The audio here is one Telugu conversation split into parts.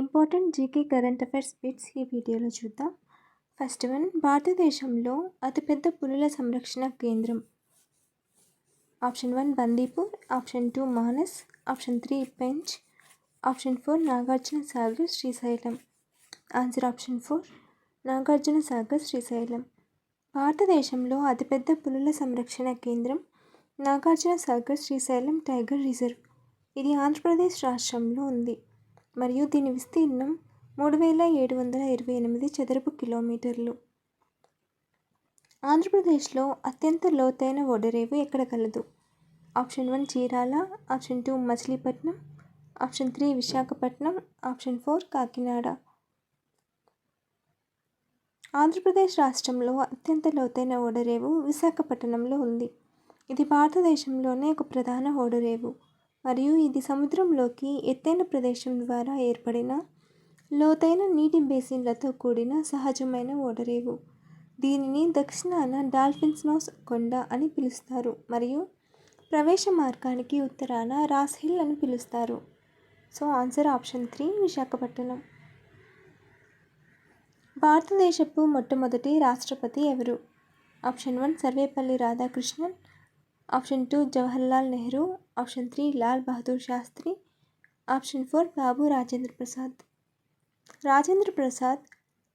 Important GK current affairs bits ఈ వీడియోలో చూద్దాం. ఫస్ట్ వన్, భారతదేశంలో అతిపెద్ద పులుల సంరక్షణ కేంద్రం. Option 1 Bandipur, option 2 Manas, option 3 Pench, option 4 Nagarjuna Sagar Srisailam. Answer option 4 Nagarjuna Sagar Srisailam. భారతదేశంలో అతిపెద్ద పులుల సంరక్షణ కేంద్రం నాగార్జున సాగర్ శ్రీశైలం టైగర్ రిజర్వ్. ఇది ఆంధ్రప్రదేశ్ రాష్ట్రంలో ఉంది మరియు దీని విస్తీర్ణం 3728 చదరపు కిలోమీటర్లు. ఆంధ్రప్రదేశ్లో అత్యంత లోతైన ఓడరేవు ఎక్కడ కలదు? Option 1 Chirala, option 2 Machilipatnam, option 3 Visakhapatnam, option 4 Kakinada. Andhra Pradesh రాష్ట్రంలో అత్యంత లోతైన ఓడరేవు విశాఖపట్నంలో ఉంది. ఇది భారతదేశంలోనే ఒక ప్రధాన ఓడరేవు మరియు ఇది సముద్రంలోకి ఎత్తైన ప్రదేశం ద్వారా ఏర్పడిన లోతైన నీటి బేసిన్లతో కూడిన సహజమైన ఓడరేవు. దీనిని దక్షిణాన డాల్ఫిన్స్ నోస్ కొండ అని పిలుస్తారు మరియు ప్రవేశ మార్గానికి ఉత్తరాన రాస్ హిల్ అని పిలుస్తారు. So answer option 3 Visakhapatnam. భారతదేశపు మొట్టమొదటి రాష్ట్రపతి ఎవరు? Option 1 Sarvepalli Radhakrishnan, option 2 Jawaharlal Nehru, option 3 Lal Bahadur Shastri, option 4 Babu Rajendra Prasad. Rajendra Prasad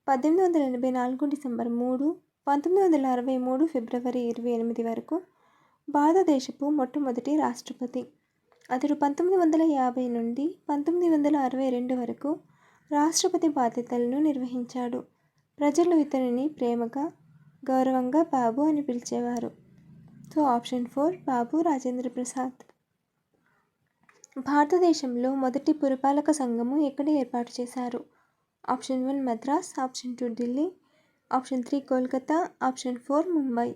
1884 December 3, 1963 February 28 వరకు భారతదేశపు మొట్టమొదటి రాష్ట్రపతి. అతడు 1950 నుండి 1962 వరకు రాష్ట్రపతి బాధ్యతలను నిర్వహించాడు. ప్రజలు ఇతనిని ప్రేమగా, గౌరవంగా బాబు అని పిలిచేవారు. సో ఆప్షన్ 4 బాబు రాజేంద్ర ప్రసాద్. భారతదేశంలో మొదటి పురపాలక సంఘము ఎక్కడ ఏర్పాటు చేశారు? Option 1 Madras, option 2 Delhi, option 3 Kolkata, option 4 Mumbai.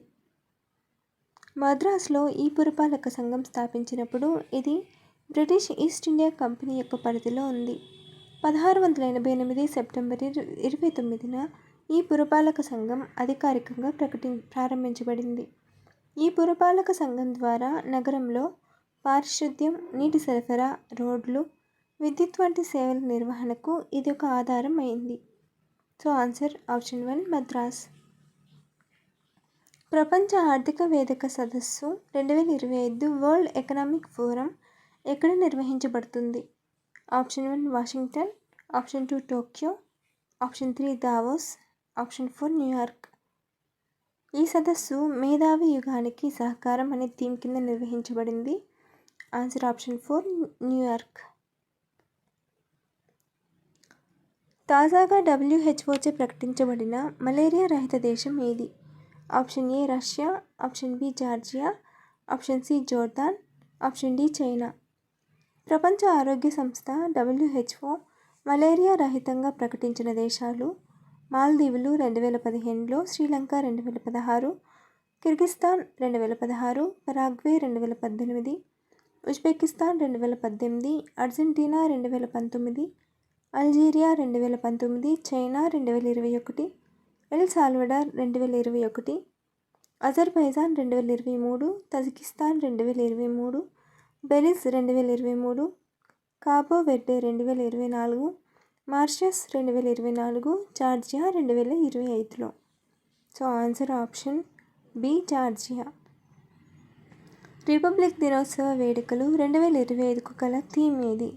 మద్రాస్లో ఈ పురపాలక సంఘం స్థాపించినప్పుడు ఇది బ్రిటిష్ ఈస్ట్ ఇండియా కంపెనీ యొక్క పరిధిలో ఉంది. 1688 సెప్టెంబర్ 29న ఈ పురపాలక సంఘం అధికారికంగా ప్రారంభించబడింది. ఈ పురపాలక సంఘం ద్వారా నగరంలో పారిశుద్ధ్యం, నీటి సరఫరా, రోడ్లు, విద్యుత్ వంటి సేవల నిర్వహణకు ఇది ఒక ఆధారం అయింది. So answer option 1 Madras. ప్రపంచ ఆర్థిక వేదిక సదస్సు 2025 వరల్డ్ ఎకనామిక్ ఫోరం ఎక్కడ నిర్వహించబడుతుంది? Option 1 Washington, option 2 Tokyo, option 3 Davos, option 4 New York. ఈ సదస్సు మేధావి యుగానికి సహకారం అనే థీమ్ కింద నిర్వహించబడింది. Answer option 4 New York. తాజాగా WHOచే ప్రకటించబడిన మలేరియా రహిత దేశం ఏది? Option A Russia, option B Georgia, option C Jordan, option D China. ప్రపంచ ఆరోగ్య సంస్థ WHO మలేరియా రహితంగా ప్రకటించిన దేశాలు మాల్దీవులు 2015లో, Sri Lanka 2016, Kyrgyzstan 2016, Paraguay 2018, Uzbekistan 2018, Argentina 2019, Algeria 2019, China 2021, El Salvador 2021, Azerbaijan 2023, Tajikistan 2023, Belize 2023, Cabo Verde 2024, Mauritius 2024, Georgia 2025లో. So answer option B Georgia. Republic దినోత్సవ వేడుకలు 2025కు గల థీమ్ ఏది?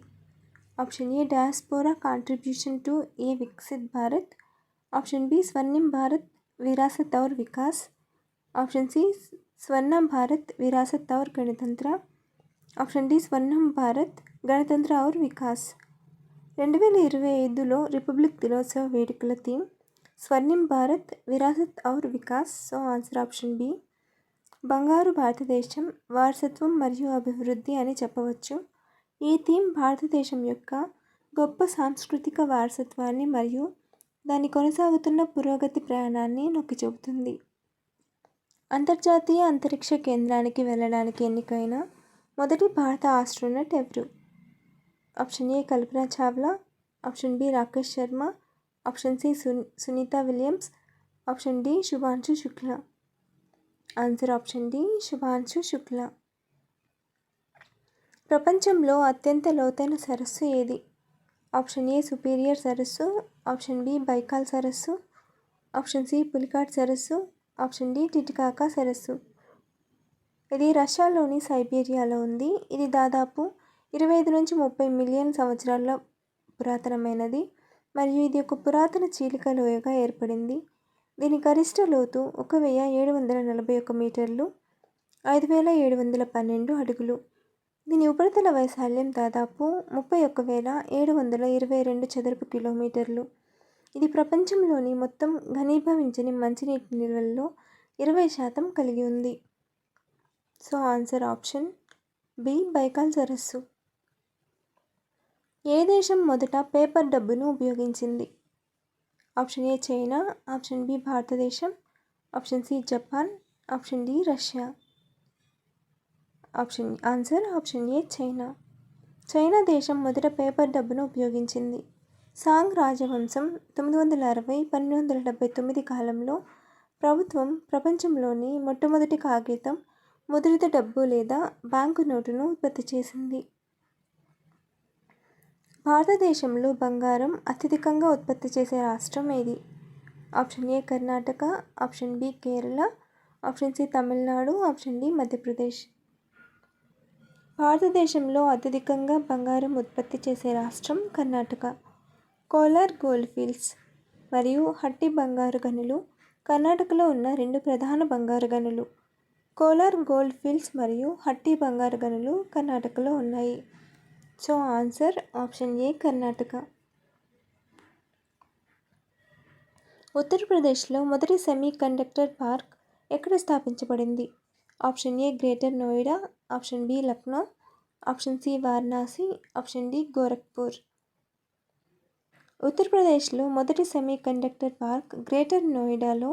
Option A diaspora contribution to a Viksit Bharat, option B Swarnim Bharat Virasat aur Vikas, option C Swarna Bharat Virasat ఔర్ గణతంత్ర, ఆప్షన్ డి స్వర్ణం భారత్ గణతంత్ర ఔర్ వికాస్. 2025లో రిపబ్లిక్ దినోత్సవ వేడుకల theme Swarnim Bharat Virasat aur Vikas. So answer option B బంగారు భారతదేశం, వారసత్వం మరియు అభివృద్ధి అని చెప్పవచ్చు. ఈ థీమ్ భారతదేశం యొక్క గొప్ప సాంస్కృతిక వారసత్వాన్ని మరియు దాని కొనసాగుతున్న పురోగతి ప్రయాణాన్ని నొక్కి చెబుతుంది. అంతర్జాతీయ అంతరిక్ష కేంద్రానికి వెళ్ళడానికి ఎన్నికైన మొదటి భారత ఆస్ట్రోనట్ ఎవరు? Option A Kalpana Chawla, option B Rakesh Sharma, option C Sunita Williams, option D Shubhanshu Shukla. Answer option D Shubhanshu Shukla. ప్రపంచంలో అత్యంత లోతైన సరస్సు ఏది? ఆప్షన్ ఏ సుపీరియర్ సరస్సు, ఆప్షన్ బి బైకాల్ సరస్సు, ఆప్షన్ సి పులికాట్ సరస్సు, ఆప్షన్ డి టిటికాకా సరస్సు. ఇది రష్యాలోని సైబీరియాలో ఉంది. ఇది దాదాపు 25 నుంచి 30 మిలియన్ సంవత్సరాల పురాతనమైనది మరియు ఇది ఒక పురాతన చీలిక లోయగా ఏర్పడింది. దీని గరిష్ట లోతు 1741 మీటర్లు, 5712 అడుగులు. దీని ఉపరితల వైశాల్యం దాదాపు 31,722 చదరపు కిలోమీటర్లు. ఇది ప్రపంచంలోని మొత్తం ఘనీభవించని మంచినీటి నిల్వల్లో 20% కలిగి ఉంది. So answer option B Baikal సరస్సు. ఏ దేశం మొదట పేపర్ డబ్బును ఉపయోగించింది? Option A China, option B భారతదేశం, option C Japan, option D Russia. Option A China. China దేశం మొదట పేపర్ డబ్బును ఉపయోగించింది. సాంగ్ రాజవంశం 960-1279 కాలంలో ప్రభుత్వం ప్రపంచంలోని మొట్టమొదటి కాగితం ముద్రిత డబ్బు లేదా బ్యాంకు నోటును ఉత్పత్తి చేసింది. భారతదేశంలో బంగారం అత్యధికంగా ఉత్పత్తి చేసే రాష్ట్రం ఏది? Option A Karnataka, option B Kerala, option C Tamil Nadu, option D Madhya Pradesh. భారతదేశంలో అత్యధికంగా బంగారం ఉత్పత్తి చేసే రాష్ట్రం కర్ణాటక. కోలార్ గోల్డ్ ఫీల్డ్స్ మరియు హట్టి బంగారు గనులు కర్ణాటకలో ఉన్న 2 ప్రధాన బంగారు గనులు. కోలార్ గోల్డ్ ఫీల్డ్స్ మరియు హట్టి బంగారు గనులు కర్ణాటకలో ఉన్నాయి. So answer option A Karnataka. ఉత్తరప్రదేశ్లో మొదటి సెమీ కండక్టర్ పార్క్ ఎక్కడ స్థాపించబడింది? Option A Greater Noida, option B Lucknow, option C Varanasi, option D Gorakhpur. ఉత్తరప్రదేశ్లో మొదటి సెమీ కండక్టర్ పార్క్ గ్రేటర్ నోయిడాలో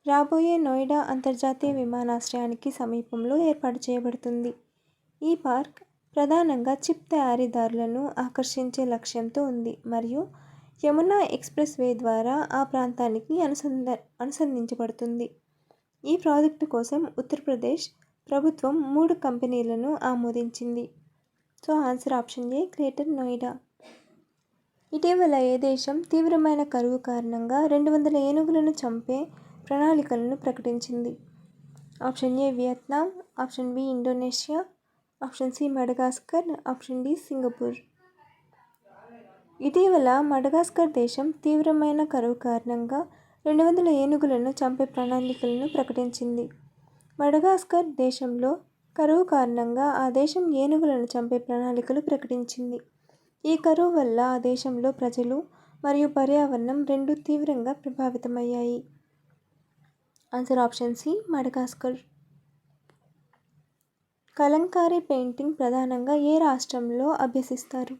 రాబోయే నోయిడా అంతర్జాతీయ విమానాశ్రయానికి సమీపంలో ఏర్పాటు చేయబడుతుంది. ఈ పార్క్ ప్రధానంగా చిప్ తయారీదారులను ఆకర్షించే లక్ష్యంతో ఉంది మరియు యమునా ఎక్స్ప్రెస్ వే ద్వారా ఆ ప్రాంతానికి అనుసంధించబడుతుంది. ఈ ప్రాజెక్టు కోసం ఉత్తరప్రదేశ్ ప్రభుత్వం 3 కంపెనీలను ఆమోదించింది. So answer option A Greater Noida. ఇటీవల ఏ దేశం తీవ్రమైన కరువు కారణంగా 200 ఏనుగులను చంపే ప్రణాళికలను ప్రకటించింది? Option A Vietnam, option B Indonesia, option C Madagascar, option D Singapore. ఇటీవల మడగాస్కర్ దేశం తీవ్రమైన కరువు కారణంగా 200 ఏనుగులను చంపే ప్రణాళికలను ప్రకటించింది. మడగాస్కర్ దేశంలో కరువు కారణంగా ఆ దేశం ఏనుగులను చంపే ప్రణాళికలు ప్రకటించింది. ఈ కరువు వల్ల ఆ దేశంలో ప్రజలు మరియు పర్యావరణం రెండూ తీవ్రంగా ప్రభావితమయ్యాయి. Answer option C Madagascar. Kalamkari painting ప్రధానంగా ఏ రాష్ట్రంలో అభ్యసిస్తారు?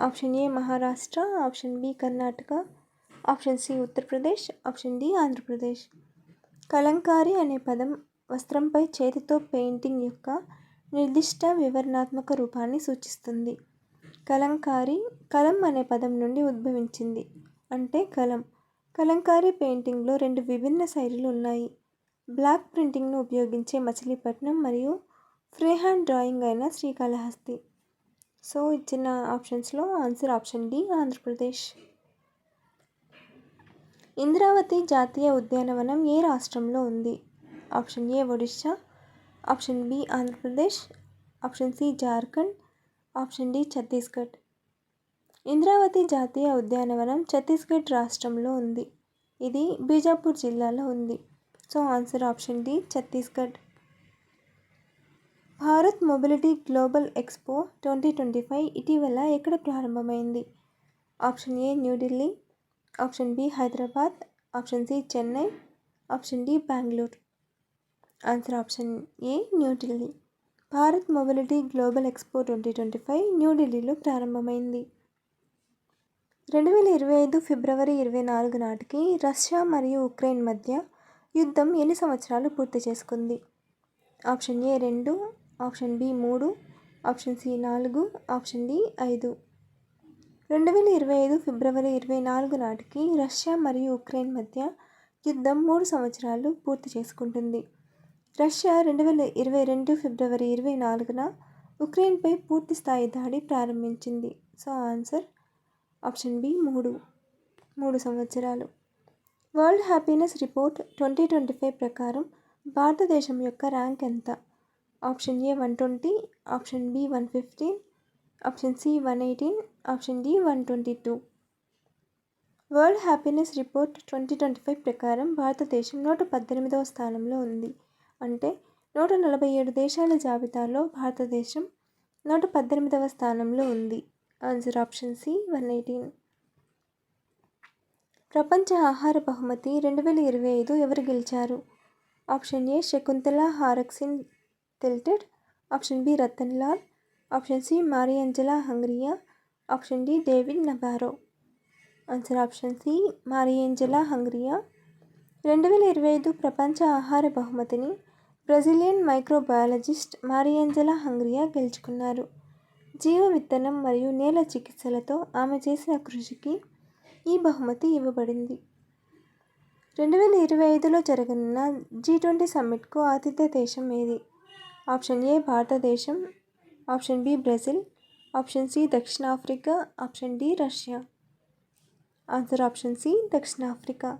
Option A Maharashtra, option B Karnataka, option C Uttar Pradesh, option D Andhra Pradesh. Kalamkari అనే పదం వస్త్రంపై చేతితో పెయింటింగ్ యొక్క నిర్దిష్ట వివరణాత్మక రూపాన్ని సూచిస్తుంది. కలంకారీ కలం అనే పదం నుండి ఉద్భవించింది, అంటే కలం. కలంకారీ పెయింటింగ్లో 2 విభిన్న శైలులు ఉన్నాయి: బ్లాక్ ప్రింటింగ్ను ఉపయోగించే మచిలీపట్నం మరియు ఫ్రీహ్యాండ్ డ్రాయింగ్ అయిన శ్రీకాళహస్తి. సో ఇచ్చిన ఆప్షన్స్లో answer option D Andhra Pradesh. Indravati జాతీయ ఉద్యానవనం ఏ రాష్ట్రంలో ఉంది? Option A Odisha, option B Andhra Pradesh, option C Jharkhand, option D Chhattisgarh. Indravati జాతీయ ఉద్యానవనం ఛత్తీస్గఢ్ రాష్ట్రంలో ఉంది. ఇది బీజాపూర్ జిల్లాలో ఉంది. So answer option D Chhattisgarh. Bharat mobility global expo 2025 ఇటీవల ఎక్కడ ప్రారంభమైంది? Option A New Delhi, option B Hyderabad, option C Chennai, option D Bengaluru. Answer option A New Delhi. Bharat mobility global expo 2025 న్యూఢిల్లీలో ప్రారంభమైంది. 2025 ఫిబ్రవరి 24 నాటికి రష్యా మరియు ఉక్రెయిన్ మధ్య యుద్ధం ఎన్ని సంవత్సరాలు పూర్తి చేసుకుంది? Option A 2, option B 3, option C 4, option D 5. 2025 February 24 నాటికి రష్యా మరియు ఉక్రెయిన్ మధ్య యుద్ధం 3 సంవత్సరాలు పూర్తి చేసుకుంటుంది. రష్యా 2022 ఫిబ్రవరి 24న ఉక్రెయిన్పై పూర్తి స్థాయి దాడి ప్రారంభించింది? సో ఆన్సర్ ఆప్షన్ బి 3 సంవత్సరాలు. వరల్డ్ హ్యాపీనెస్ రిపోర్ట్ 2025 ప్రకారం భారతదేశం యొక్క ర్యాంక్ ఎంత? Option A 120, option B 115, option C 118, option D 122. World happiness report 2025 ప్రకారం భారతదేశం 118వ స్థానంలో ఉంది. అంటే 147 దేశాల జాబితాలో భారతదేశం 118వ స్థానంలో ఉంది. Answer option C 118. ప్రపంచ ఆహార బహుమతి 2025 ఎవరు గెలిచారు? Option A Shakuntala Haraksingh Thilsted, option B Ratan Lal, option C Mariangela Hungria, option D David Nabarro. Answer option C Mariangela Hungria. 2025 ప్రపంచ ఆహార బహుమతిని బ్రెజిలియన్ మైక్రోబయాలజిస్ట్ మారియాంజెలా హంగ్రియా గెలుచుకున్నారు. జీవ విత్తనం మరియు నేల చికిత్సలతో ఆమె చేసిన కృషికి ఈ బహుమతి ఇవ్వబడింది. 2025లో జరగనున్న G20 సమ్మిట్కు ఆతిథ్య దేశం ఏది? ఆప్షన్ ఏ భారతదేశం, option B Brazil, option C దక్షిణాఫ్రికా, option D Russia. Answer option C దక్షిణాఫ్రికా.